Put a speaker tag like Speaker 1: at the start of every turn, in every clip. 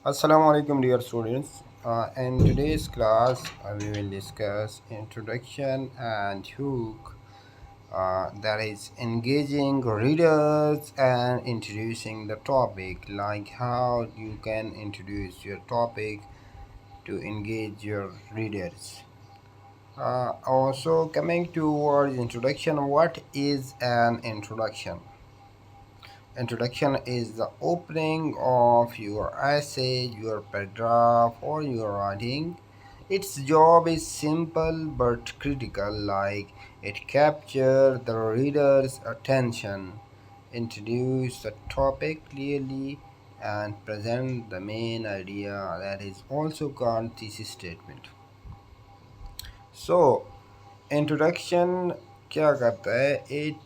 Speaker 1: Assalamu alaikum dear students. In today's class we will discuss introduction and hook, that is engaging readers and introducing the topic, like how you can introduce your topic to engage your readers. Also coming towards introduction, what is an introduction? Introduction is the opening of your essay, your paragraph, or your writing. Its job is simple but critical, like it captures the reader's attention, introduce the topic clearly, and present the main idea, that is also called thesis statement. So, introduction क्या करता है? It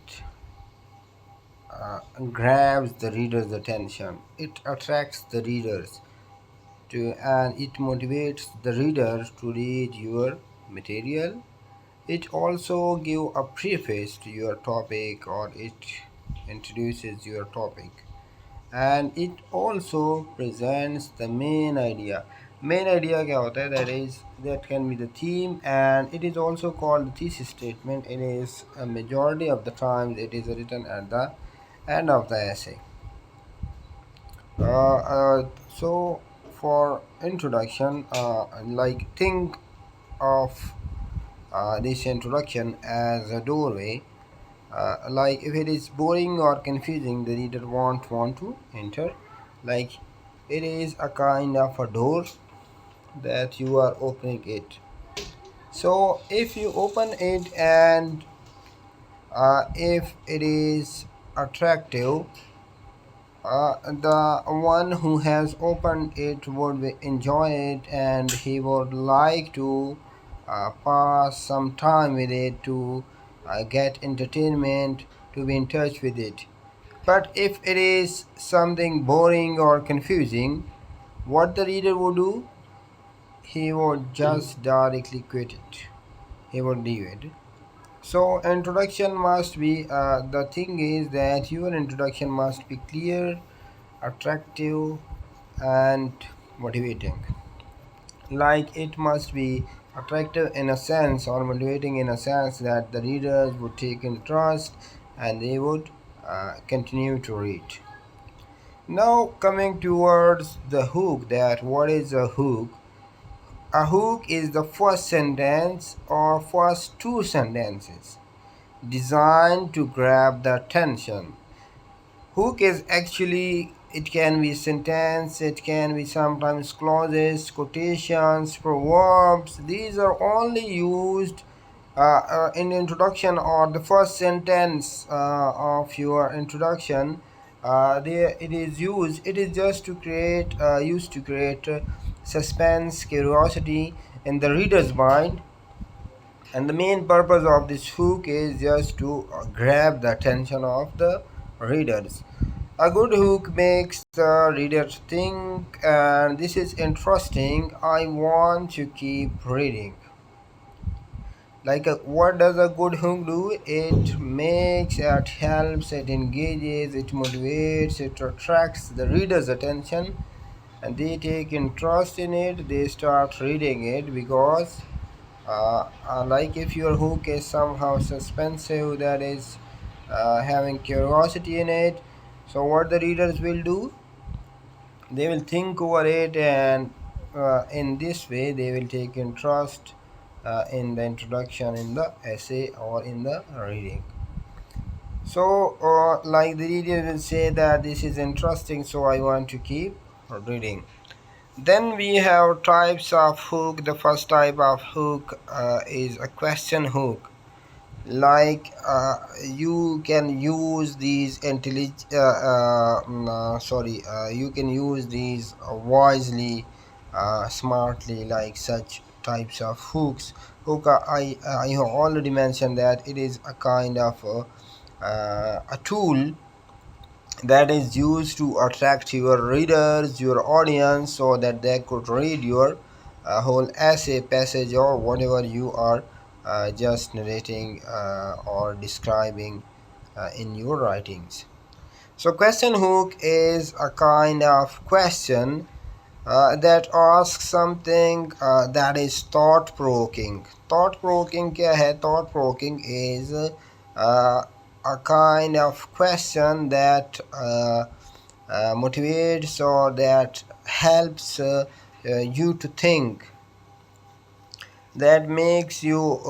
Speaker 1: grabs the reader's attention. It attracts the readers to, and it motivates the reader to read your material. It also gives a preface to your topic, or it introduces your topic, and it also presents the main idea. Main idea क्या होता है? That can be the theme, and it is also called the thesis statement. It is a majority of the times it is written at the end of the essay. So for introduction, like think of this introduction as a doorway. Like if it is boring or confusing, the reader won't want to enter. Like it is a kind of a door that you are opening it. So if you open it, and if it is attractive, the one who has opened it would enjoy it, and he would like to pass some time with it, to get entertainment, to be in touch with it. But if it is something boring or confusing, what the reader would do? He would just directly quit it. He would leave it. So introduction must be, the thing is that your introduction must be clear, attractive, and motivating. Like it must be attractive in a sense, or motivating in a sense, that the readers would take interest and they would continue to read. Now coming towards the hook, that what is a hook? A hook is the first sentence or first two sentences designed to grab the attention. Hook is actually, it can be sentence, it can be sometimes clauses, quotations, proverbs. These are only used in introduction, or the first sentence of your introduction. There it is used. It is just to create, used to create suspense, curiosity in the reader's mind, and the main purpose of this hook is just to grab the attention of the readers. A good hook makes the reader think, and this is interesting, I want to keep reading. Like what does a good hook do? It makes, it helps, it engages, it motivates, it attracts the reader's attention, and they take interest in it, they start reading it, because like if your hook is somehow suspensive, that is having curiosity in it, so what the readers will do, they will think over it, and in this way they will take interest in the introduction, in the essay, or in the reading. So like the reader will say that this is interesting, so I want to keep reading. Then we have types of hook. The first type of hook is a question hook. Like you can use these you can use these wisely, smartly, like such types of hooks. Hook, I have already mentioned that it is a kind of a tool that is used to attract your readers, your audience, so that they could read your whole essay, passage, or whatever you are just narrating or describing in your writings. So question hook is a kind of question that asks something that is thought provoking. Thought provoking क्या है? Thought provoking is a kind of question that motivates or that helps you to think, that makes you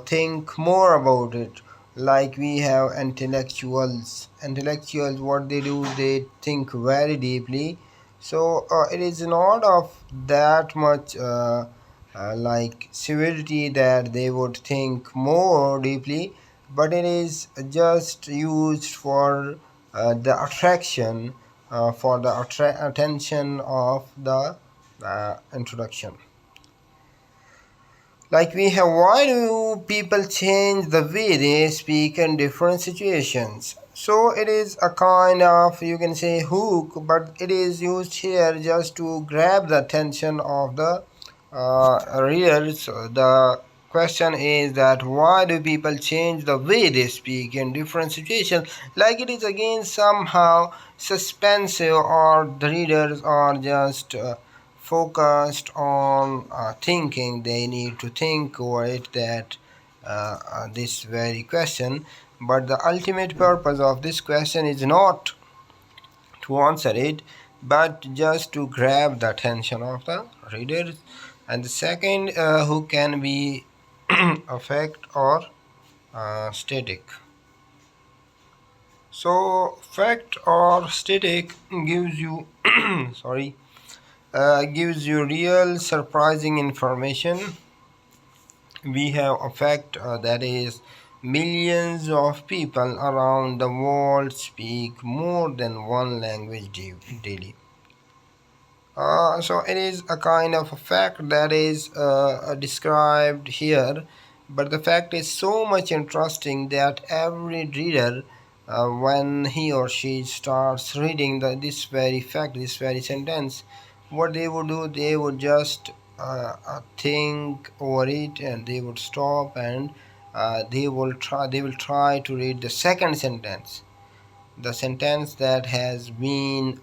Speaker 1: think more about it. Like we have intellectuals, what they do, they think very deeply. So it is not of that much like severity that they would think more deeply, but it is just used for the attraction, for the attention of the introduction. Like we have, why do people change the way they speak in different situations? So it is a kind of, you can say, hook, but it is used here just to grab the attention of the readers. The question is that why do people change the way they speak in different situations? Like it is again somehow suspensive, or the readers are just focused on thinking. They need to think over it, that this very question. But the ultimate purpose of this question is not to answer it, but just to grab the attention of the readers. And the second, who can be affect or static. So fact or static gives you sorry, gives you real surprising information. We have a fact, that is, millions of people around the world speak more than one language daily. So it is a kind of a fact that is described here, but the fact is so much interesting that every reader, when he or she starts reading this very fact, this very sentence, what they would do, they would just think over it, and they would stop, and they will try to read the second sentence, the sentence that has been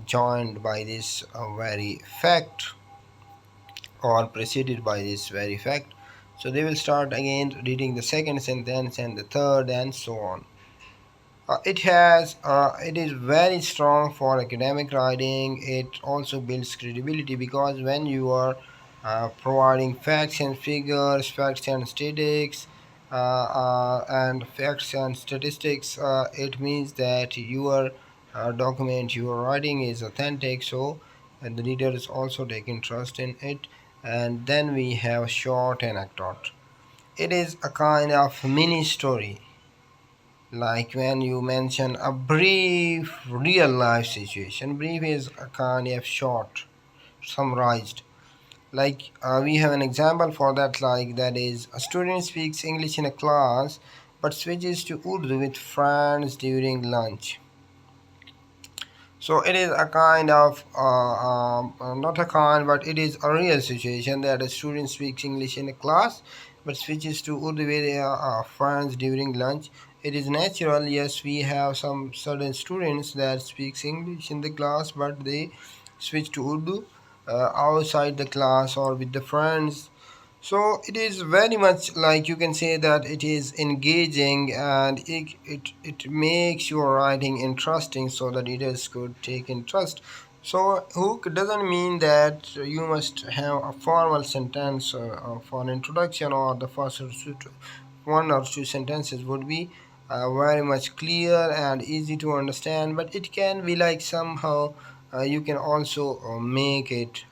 Speaker 1: joined by this very fact, or preceded by this very fact. So they will start again reading the second sentence and the third, and so on. It is very strong for academic writing. It also builds credibility, because when you are providing facts and figures, facts and statistics, it means that your document, your writing is authentic. So, and the readers also take interest in it. And then we have short anecdote. It is a kind of mini story, like when you mention a brief real life situation. Brief is a kind of short, summarized. Like we have an example for that, like that is, a student speaks English in a class but switches to Urdu with friends during lunch. So it is a kind of not a kind, but it is a real situation, that a student speaks English in a class but switches to Urdu with friends during lunch. It is natural. Yes, we have some certain students that speaks English in the class, but they switch to Urdu outside the class or with the friends. So it is very much, like you can say, that it is engaging, and it makes your writing interesting, so that readers could take interest. So hook doesn't mean that you must have a formal sentence for an introduction, or the first one or two sentences would be very much clear and easy to understand, but it can be like somehow you can also make it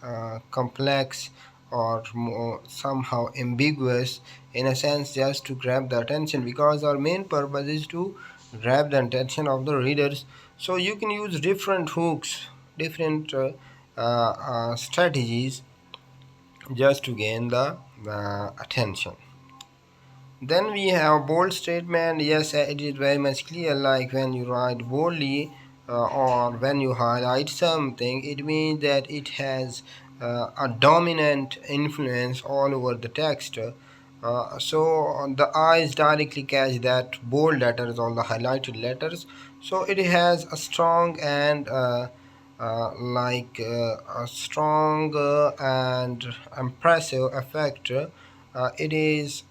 Speaker 1: complex, or more, somehow ambiguous, in a sense, just to grab the attention, because our main purpose is to grab the attention of the readers. So you can use different hooks, different strategies, just to gain the attention. Then we have bold statement. Yes, it is very much clear. Like when you write boldly, or when you highlight something, it means that it has a dominant influence all over the text. So the eyes directly catch that bold letters or the highlighted letters. So it has a strong and a strong and impressive effect. It is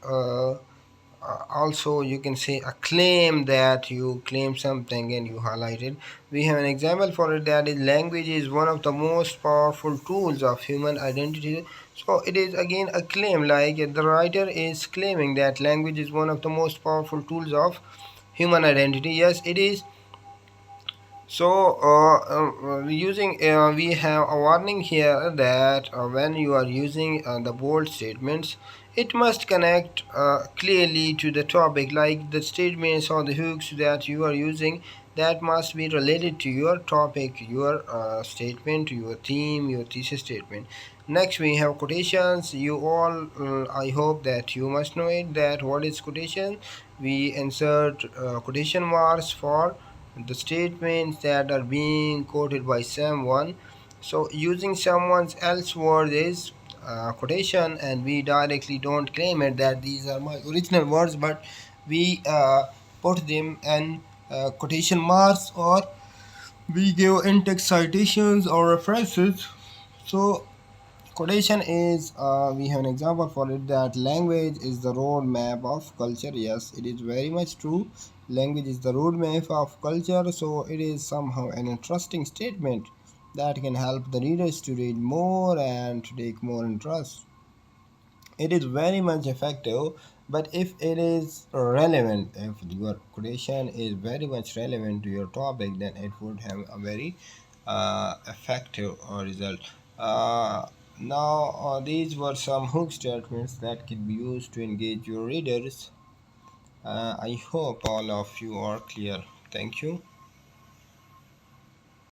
Speaker 1: also, you can say, a claim that you claim something and you highlight it. We have an example for it, that is language is one of the most powerful tools of human identity. So it is again a claim, like the writer is claiming that language is one of the most powerful tools of human identity. Yes, it is. So, we have a warning here that when you are using the bold statements, it must connect clearly to the topic, like the statements or the hooks that you are using, that must be related to your topic, your statement, your theme, your thesis statement. Next, we have quotations. You all, I hope that you must know it. That what is quotation? We insert quotation marks for the statements that are being quoted by someone. So using someone else's word is quotation, and we directly don't claim it that these are my original words, but we put them in quotation marks, or we give in-text citations or references. So quotation is, we have an example for it, that language is the roadmap of culture. Yes, it is very much true. Language is the roadmap of culture, so it is somehow an interesting statement that can help the readers to read more and to take more interest. It is very much effective, but if it is relevant, if your quotation is very much relevant to your topic, then it would have a very effective result. Now, these were some hook statements that can be used to engage your readers. I hope all of you are clear. Thank you.